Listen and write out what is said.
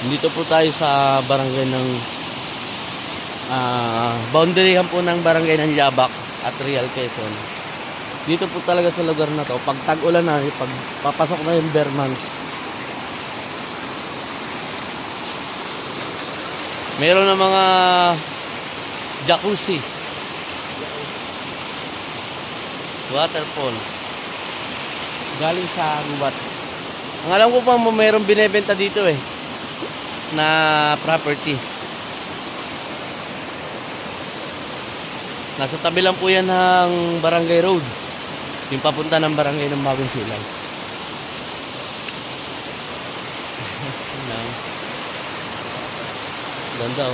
Dito po tayo sa barangay ng boundaryhan po ng barangay ng Yabak at Real Quezon. Dito po talaga sa lugar na to, pag tag-ulan na, pag papasok na yung bare months, meron na mga jacuzzi, waterfall galing sa gubat. Ang alam ko pa mayroong binebenta dito na property. Nasa tabi lang po yan ng Barangay Road, yung papunta ng barangay ng Bagong Silang. Ganda